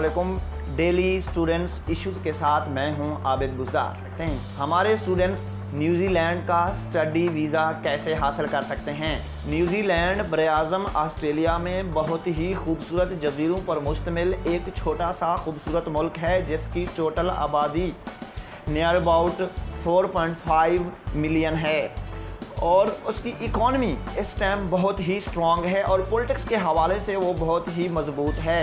वालेकुम। Daily students issues के साथ मैं हूं आबिद बुज़दार। हमारे स्टूडेंट्स न्यूजीलैंड का स्टडी वीज़ा कैसे हासिल कर सकते हैं। न्यूजीलैंड बरआज़म ऑस्ट्रेलिया में बहुत ही खूबसूरत जज़ीरों पर मुश्तमिल एक छोटा सा खूबसूरत मुल्क है, जिसकी टोटल आबादी नियर अबाउट 4.5 मिलियन है और उसकी इकॉनमी इस टाइम बहुत ही स्ट्रॉन्ग है और पॉलिटिक्स के हवाले से वो बहुत ही मजबूत है।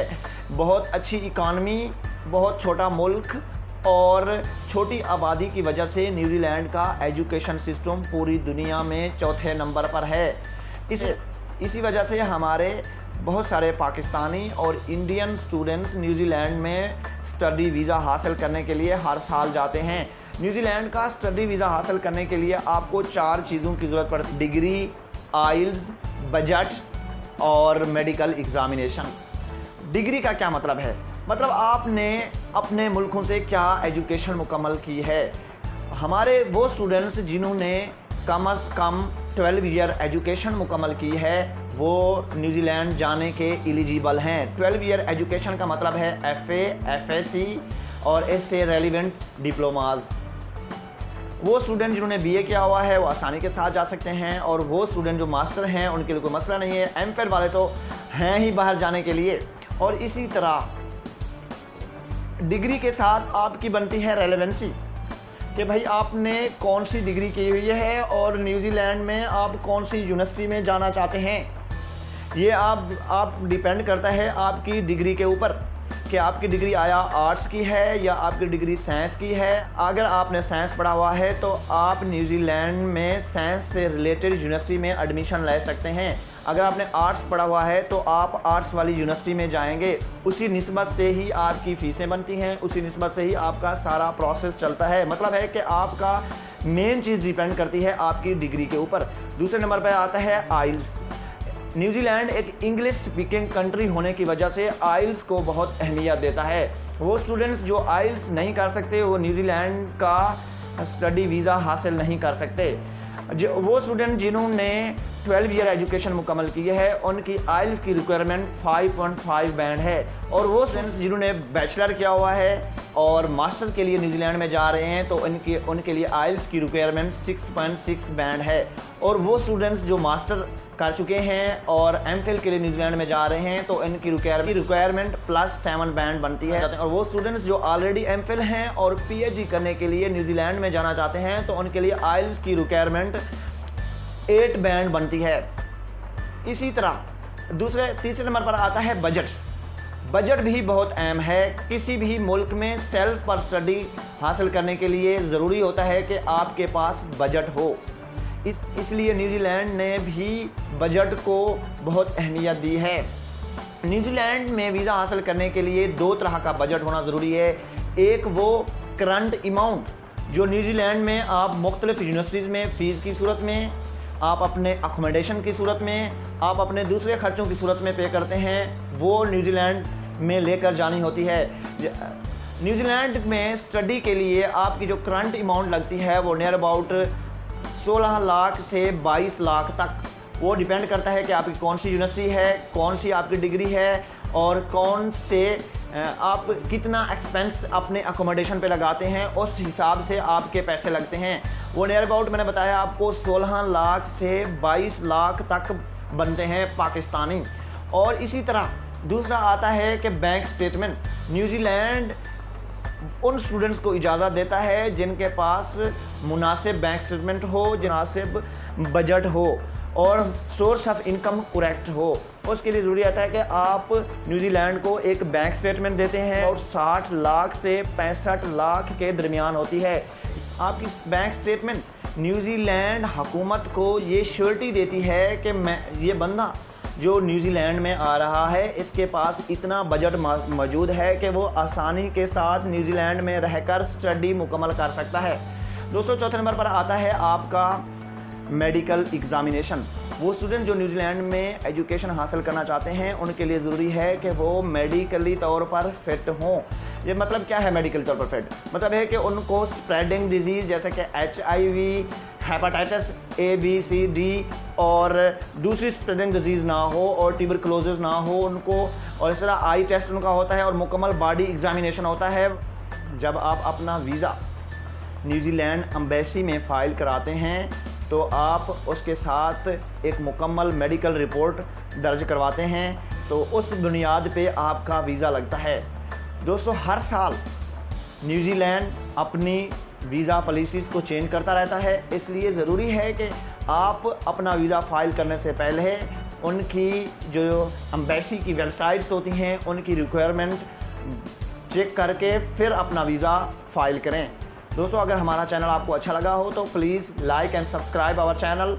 बहुत अच्छी इकॉनमी, बहुत छोटा मुल्क और छोटी आबादी की वजह से न्यूजीलैंड का एजुकेशन सिस्टम पूरी दुनिया में चौथे नंबर पर है। इसी वजह से हमारे बहुत सारे पाकिस्तानी और इंडियन स्टूडेंट्स न्यूजीलैंड में स्टडी वीज़ा हासिल करने के लिए हर साल जाते हैं। न्यूजीलैंड का स्टडी वीज़ा हासिल करने के लिए आपको 4 चीज़ों की ज़रूरत पड़ती है: डिग्री, आइल्स, बजट और मेडिकल एग्ज़ामिनेशन। डिग्री का क्या मतलब है? मतलब आपने अपने मुल्कों से क्या एजुकेशन मुकम्मल की है। हमारे वो स्टूडेंट्स जिन्होंने कम अज़ कम 12 ईयर एजुकेशन मुकम्मल की है वो न्यूजीलैंड जाने के एलिजिबल हैं। 12 ईयर एजुकेशन का मतलब है FA, FSc और इससे रेलिवेंट डिप्लोमाज। वो स्टूडेंट जिन्होंने BA किया हुआ है वो आसानी के साथ जा सकते हैं और वो स्टूडेंट जो मास्टर हैं उनके लिए कोई मसला नहीं है। MPhil वाले तो हैं ही बाहर जाने के लिए। और इसी तरह डिग्री के साथ आपकी बनती है रेलेवेंसी कि भाई आपने कौन सी डिग्री की हुई है और न्यूजीलैंड में आप कौन सी यूनिवर्सिटी में जाना चाहते हैं। ये आप डिपेंड करता है आपकी डिग्री के ऊपर कि आपकी डिग्री आया आर्ट्स की है या आपकी डिग्री साइंस की है। अगर आपने साइंस पढ़ा हुआ है तो आप न्यूजीलैंड में साइंस से रिलेटेड यूनिवर्सिटी में एडमिशन ले सकते हैं। अगर आपने आर्ट्स पढ़ा हुआ है तो आप आर्ट्स वाली यूनिवर्सिटी में जाएंगे। उसी निस्बत से ही आपकी फ़ीसें बनती हैं, उसी निस्बत से ही आपका सारा प्रोसेस चलता है। मतलब है कि आपका मेन चीज़ डिपेंड करती है आपकी डिग्री के ऊपर। दूसरे नंबर पर आता है आइल्स। न्यूजीलैंड एक इंग्लिश स्पीकिंग कंट्री होने की वजह से आइल्स को बहुत अहमियत देता है। वो स्टूडेंट्स जो आइल्स नहीं कर सकते वो न्यूजीलैंड का स्टडी वीज़ा हासिल नहीं कर सकते। वो स्टूडेंट जिन्होंने 12 ईयर एजुकेशन मुकम्मल की है उनकी आइल्स की रिक्वायरमेंट 5.5 बैंड है और वो स्टूडेंट्स जिन्होंने बैचलर किया हुआ है और मास्टर के लिए न्यूजीलैंड में जा रहे हैं तो उनके लिए आइल्स की रिक्वायरमेंट 6.6 बैंड है। और वो स्टूडेंट्स जो मास्टर कर चुके हैं और MPhil के लिए न्यूजीलैंड में जा रहे हैं तो इनकी रिक्वायरमेंट +7 बैंड बनती है। और वो स्टूडेंट्स जो ऑलरेडी MPhil हैं और PhD करने के लिए न्यूजीलैंड में जाना चाहते हैं तो उनके लिए आइल्स की रिक्वायरमेंट 8 बैंड बनती है। इसी तरह तीसरे नंबर पर आता है बजट। बजट भी बहुत अहम है। किसी भी मुल्क में सेल्फ पर स्टडी हासिल करने के लिए ज़रूरी होता है कि आपके पास बजट हो। इसलिए न्यूजीलैंड ने भी बजट को बहुत अहमियत दी है। न्यूजीलैंड में वीज़ा हासिल करने के लिए 2 तरह का बजट होना ज़रूरी है। एक वो करंट अमाउंट जो न्यूजीलैंड में आप मुख्तलिफ यूनिवर्सिटीज़ में फ़ीस की सूरत में, आप अपने अकोमोडेशन की सूरत में, आप अपने दूसरे खर्चों की सूरत में पे करते हैं, वो न्यूजीलैंड में लेकर जानी होती है। न्यूजीलैंड में स्टडी के लिए आपकी जो करंट अमाउंट लगती है वो नियर अबाउट 16 लाख से 22 लाख तक। वो डिपेंड करता है कि आपकी कौन सी यूनिवर्सिटी है, कौन सी आपकी डिग्री है और कौन से आप कितना एक्सपेंस अपने अकोमोडेशन पे लगाते हैं, उस हिसाब से आपके पैसे लगते हैं। वो नियर अबाउट मैंने बताया आपको 16 लाख से 22 लाख तक बनते हैं पाकिस्तानी। और इसी तरह दूसरा आता है कि बैंक स्टेटमेंट। न्यूजीलैंड उन स्टूडेंट्स को इजाज़त देता है जिनके पास मुनासिब बैंक स्टेटमेंट हो, मुनासिब बजट हो और सोर्स ऑफ इनकम करेक्ट हो। उसके लिए ज़रूरी आता है कि आप न्यूजीलैंड को एक बैंक स्टेटमेंट देते हैं और 60 लाख से 65 लाख के दरमियान होती है। आपकी बैंक स्टेटमेंट न्यूजीलैंड हुकूमत को ये श्योरिटी देती है कि ये बंदा जो न्यूजीलैंड में आ रहा है इसके पास इतना बजट मौजूद है कि वो आसानी के साथ न्यूजीलैंड में रहकर स्टडी मुकम्मल कर सकता है। दोस्तों, चौथे नंबर पर आता है आपका मेडिकल एग्ज़ामिनेशन। वो स्टूडेंट जो न्यूजीलैंड में एजुकेशन हासिल करना चाहते हैं उनके लिए ज़रूरी है कि वो मेडिकली तौर पर फिट हों। ये मतलब क्या है मेडिकल तौर पर फिट? मतलब है कि उनको स्प्रेडिंग डिजीज़ जैसे कि HIV, hepatitis A, B, C, D और दूसरी स्प्रेडिंग डिजीज़ ना हो और ट्यूबरकुलोसिस ना हो उनको, और इस तरह आई टेस्ट उनका होता है और मुकम्मल बॉडी एग्जामिनेशन होता है। जब आप अपना वीज़ा न्यूजीलैंड एम्बेसी में फ़ाइल कराते हैं तो आप उसके साथ एक मुकम्मल मेडिकल रिपोर्ट दर्ज करवाते हैं, तो उस बुनियाद पे आपका वीज़ा लगता है। दोस्तों, हर साल न्यूजीलैंड अपनी वीज़ा पॉलिसीज़ को चेंज करता रहता है, इसलिए ज़रूरी है कि आप अपना वीज़ा फ़ाइल करने से पहले उनकी जो एम्बेसी की वेबसाइट्स होती हैं उनकी रिक्वायरमेंट चेक करके फिर अपना वीज़ा फ़ाइल करें। दोस्तों, अगर हमारा चैनल आपको अच्छा लगा हो तो please like and subscribe our channel.